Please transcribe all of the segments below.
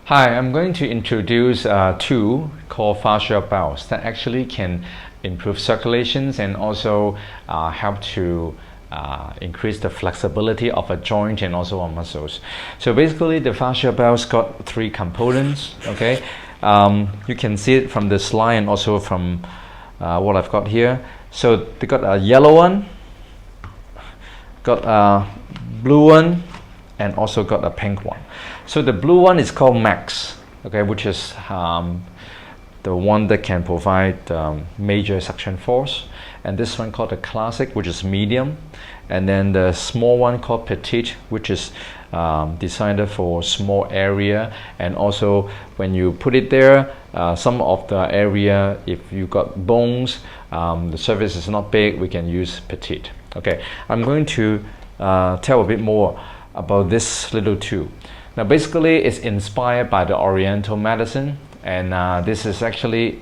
Hi, I'm going to introduce a tool called Fascia Bell that actually can improve circulations and also help to increase the flexibility of a joint and also our muscles. So basically the Fascia Bell's got three components. Okay, you can see it from the slide and also from what I've got here. So they got a yellow one, got a blue one, and also got a pink one. So the blue one is called Max, okay, which is the one that can provide major suction force, and this one called the Classic, which is medium, and then the small one called Petite, which is designed for small area, and also when you put it there, some of the area, if you got bones, the surface is not big, we can use Petite. Okay, I'm going to tell a bit more about this little tool. Now basically it's inspired by the Oriental medicine, and this is actually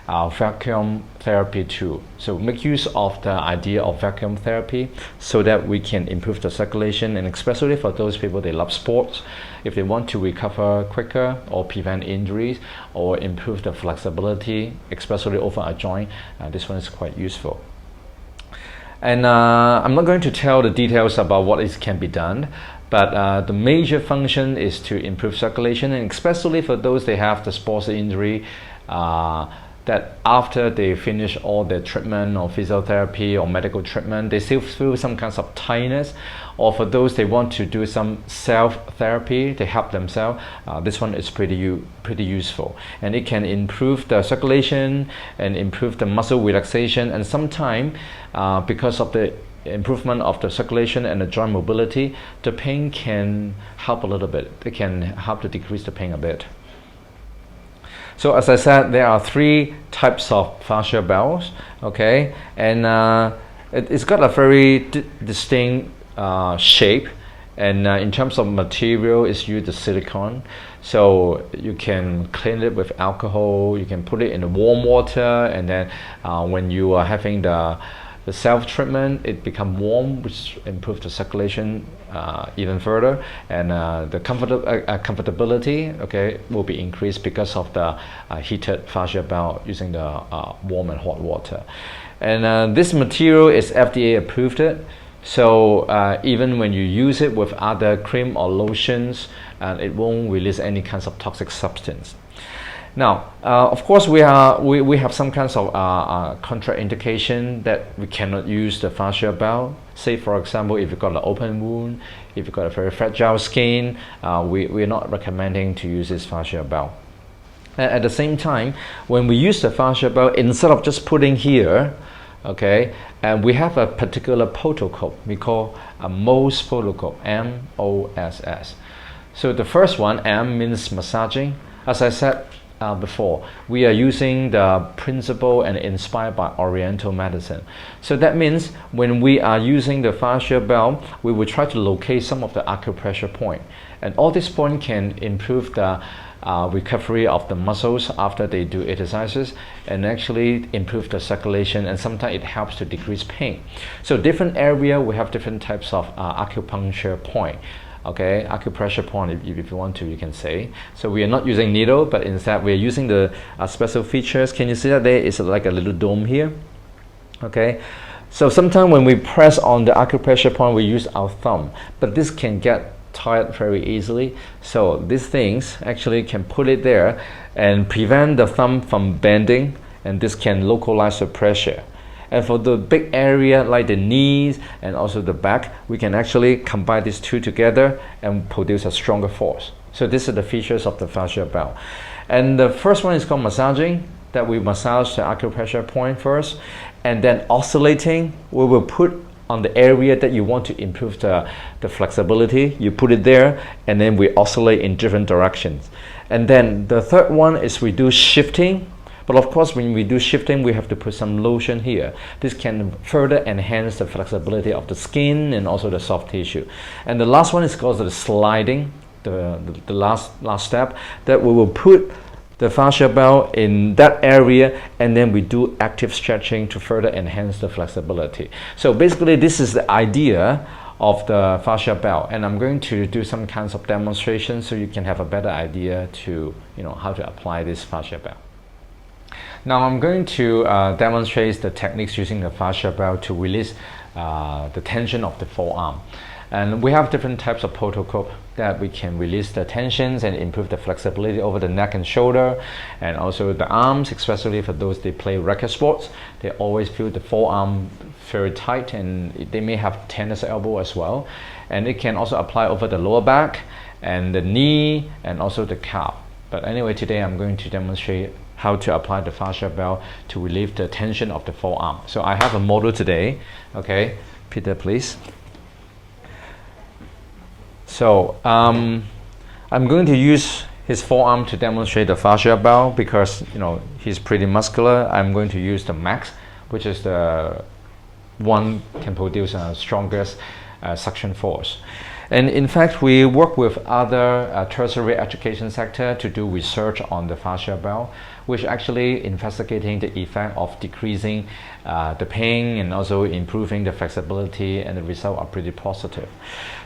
our vacuum therapy tool. So make use of the idea of vacuum therapy so that we can improve the circulation, and especially for those people they love sports, if they want to recover quicker or prevent injuries or improve the flexibility, especially over a joint, this one is quite useful. And I'm not going to tell the details about what it can be done, but the major function is to improve circulation, and especially for those they have the sports injury, that after they finish all their treatment or physiotherapy or medical treatment, they still feel some kinds of tightness, or for those they want to do some self-therapy to help themselves, this one is pretty useful, and it can improve the circulation and improve the muscle relaxation, and sometimes because of the improvement of the circulation and the joint mobility, the pain can help a little bit. It can help to decrease the pain a bit. So as I said, there are three types of Fascia Bells, okay, and it's got a very distinct shape, and in terms of material, it's used the silicone. So you can clean it with alcohol, you can put it in warm water, and then when you are having the self-treatment, it becomes warm, which improves the circulation even further, and the comfortability, okay, will be increased because of the heated Fascia Bell using the warm and hot water. And this material is FDA approved, so even when you use it with other cream or lotions, it won't release any kinds of toxic substance. Now, of course, we have some kinds of contraindication that we cannot use the Fascia Bell. Say, for example, if you've got an open wound, if you've got a very fragile skin, we're not recommending to use this Fascia Bell. And at the same time, when we use the Fascia Bell, instead of just putting here, okay, and we have a particular protocol we call a MOSS protocol, M-O-S-S. So the first one, M, means massaging. As I said before, we are using the principle and inspired by Oriental medicine. So that means when we are using the Fascia Bell, we will try to locate some of the acupressure point, and all this point can improve the recovery of the muscles after they do exercises, and actually improve the circulation, and sometimes it helps to decrease pain. So different area we have different types of acupuncture point. Okay, acupressure point, if you want to, you can say. So we are not using needle, but instead we are using the special features. Can you see that there is like a little dome here? Okay, so sometimes when we press on the acupressure point, we use our thumb, but this can get tired very easily. So these things actually can put it there and prevent the thumb from bending, and this can localize the pressure. And for the big area like the knees and also the back, we can actually combine these two together and produce a stronger force. So these are the features of the Fascia Bell. And the first one is called massaging, that we massage the acupressure point first, and then oscillating, we will put on the area that you want to improve the flexibility. You put it there, and then we oscillate in different directions. And then the third one is we do shifting. But of course, when we do shifting, we have to put some lotion here. This can further enhance the flexibility of the skin and also the soft tissue. And the last one is called the sliding, the last step, that we will put the Fascia Bell in that area, and then we do active stretching to further enhance the flexibility. So basically, this is the idea of the fascia bell, and I'm going to do some kinds of demonstrations so you can have a better idea to how to apply this fascia bell. Now I'm going to demonstrate the techniques using the fascia bell to release the tension of the forearm. And we have different types of protocol that we can release the tensions and improve the flexibility over the neck and shoulder, and also the arms, especially for those they play racket sports. They always feel the forearm very tight, and they may have tennis elbow as well. And it can also apply over the lower back and the knee and also the calf. But anyway, today I'm going to demonstrate how to apply the fascia bell to relieve the tension of the forearm. So I have a model today. Okay, Peter, please. So I'm going to use his forearm to demonstrate the fascia bell because he's pretty muscular. I'm going to use the max, which is the one can produce the strongest suction force. And in fact, we work with other tertiary education sector to do research on the fascia bell, which actually investigating the effect of decreasing the pain and also improving the flexibility, and the results are pretty positive.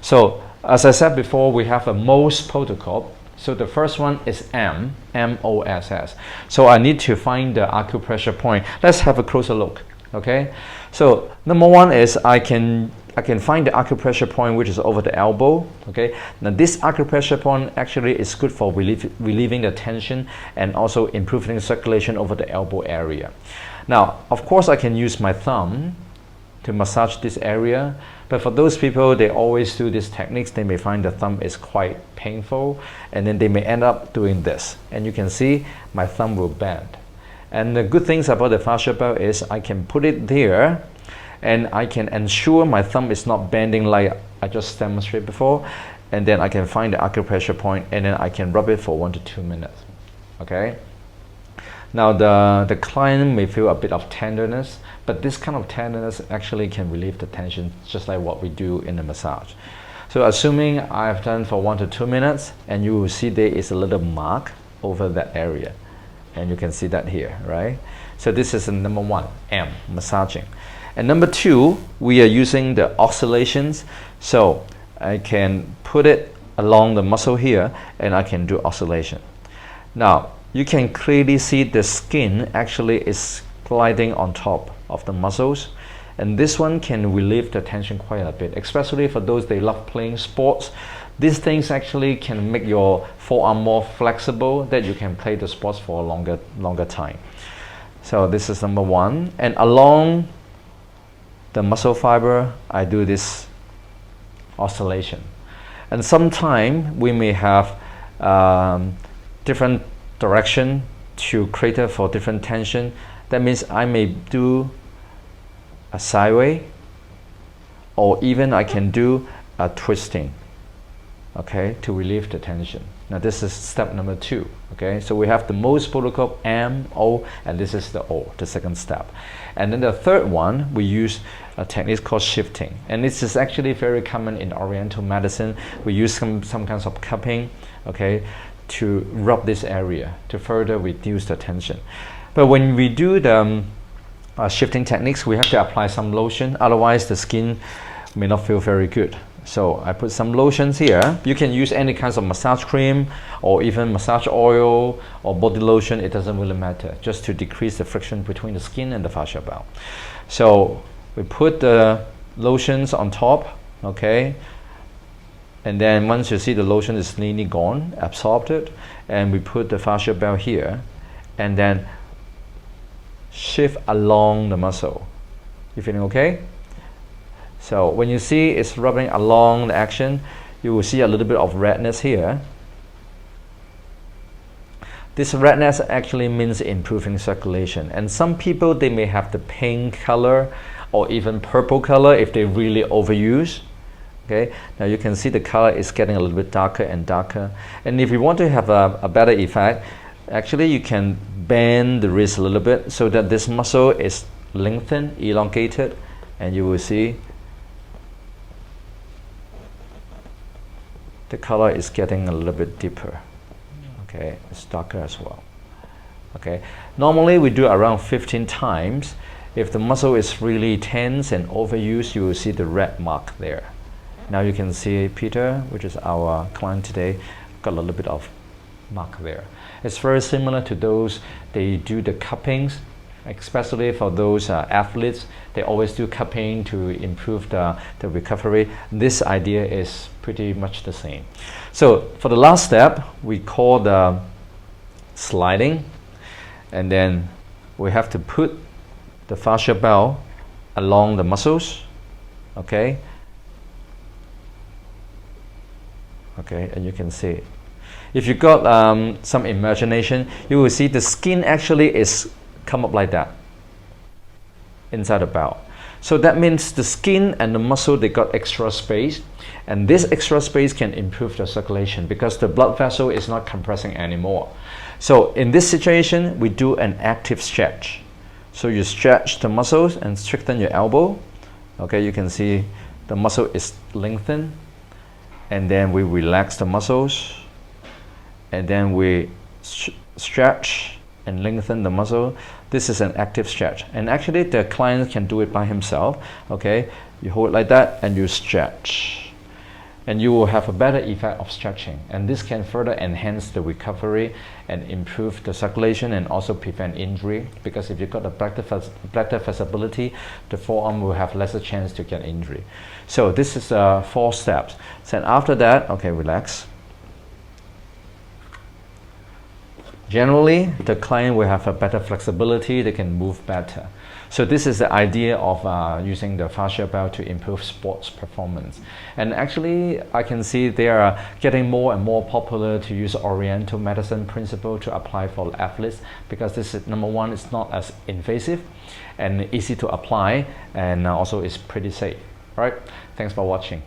So as I said before, we have a MOSS protocol. So the first one is M-O-S-S. So I need to find the acupressure point. Let's have a closer look. Okay, so number one is I can find the acupressure point which is over the elbow. Okay, now this acupressure point actually is good for relieving the tension and also improving the circulation over the elbow area. Now, of course, I can use my thumb to massage this area, but for those people, they always do these techniques, they may find the thumb is quite painful, and then they may end up doing this. And you can see my thumb will bend. And the good things about the fascia bell is I can put it there, and I can ensure my thumb is not bending like I just demonstrated before, and then I can find the acupressure point, and then I can rub it for 1 to 2 minutes. Okay. Now the client may feel a bit of tenderness, but this kind of tenderness actually can relieve the tension just like what we do in the massage. So assuming I've done for 1 to 2 minutes, and you will see there is a little mark over that area, and you can see that here, right? So this is the number one, M, massaging. And number two, we are using the oscillations. So I can put it along the muscle here, and I can do oscillation. Now you can clearly see the skin actually is gliding on top of the muscles, and this one can relieve the tension quite a bit, especially for those they love playing sports. These things actually can make your forearm more flexible, that you can play the sports for a longer time. So this is number one, and along the muscle fiber I do this oscillation. And sometimes we may have different direction to cater for different tension. That means I may do a sideway, or even I can do a twisting, okay, to relieve the tension. Now this is step number two. Okay, so we have the MOSS protocol, M, O, and this is the O, the second step. And then the third one, we use a technique called shifting, and this is actually very common in Oriental medicine. We use some kinds of cupping, okay, to rub this area to further reduce the tension. But when we do the shifting techniques, we have to apply some lotion, otherwise the skin may not feel very good. So I put some lotions here. You can use any kinds of massage cream or even massage oil or body lotion, it doesn't really matter, just to decrease the friction between the skin and the fascia bell. So we put the lotions on top, okay, and then once you see the lotion is nearly gone, absorbed it, and we put the fascia bell here, and then shift along the muscle. You feeling okay? So when you see it's rubbing along the action, you will see a little bit of redness here. This redness actually means improving circulation, and some people, they may have the pink color or even purple color if they really overuse. Okay, now you can see the color is getting a little bit darker and darker, and if you want to have a better effect, actually you can bend the wrist a little bit so that this muscle is lengthened, elongated, and you will see the color is getting a little bit deeper. Okay, it's darker as well. Okay, normally we do around 15 times. If the muscle is really tense and overused, you will see the red mark there. Now you can see Peter, which is our client today, got a little bit of mark there. It's very similar to those, they do the cuppings, especially for those athletes. They always do cupping to improve the recovery. This idea is pretty much the same. So for the last step, we call the sliding, and then we have to put the fascia bell along the muscles, okay, and you can see, if you got some imagination, you will see the skin actually is come up like that inside the bell. So that means the skin and the muscle, they got extra space, and this extra space can improve the circulation because the blood vessel is not compressing anymore. So in this situation, we do an active stretch. So you stretch the muscles and straighten your elbow. Okay, you can see the muscle is lengthened, and then we relax the muscles, and then we stretch and lengthen the muscle. This is an active stretch, and actually the client can do it by himself. Okay, you hold it like that and you stretch, and you will have a better effect of stretching, and this can further enhance the recovery and improve the circulation and also prevent injury, because if you've got a better flexibility, the forearm will have lesser chance to get injury. So this is 4 steps. So after that, okay, relax. Generally, the client will have a better flexibility, they can move better. So this is the idea of using the fascia bell to improve sports performance. And actually, I can see they are getting more and more popular to use Oriental medicine principle to apply for athletes, because this is, number one, it's not as invasive and easy to apply, and also it's pretty safe. Right? Thanks for watching.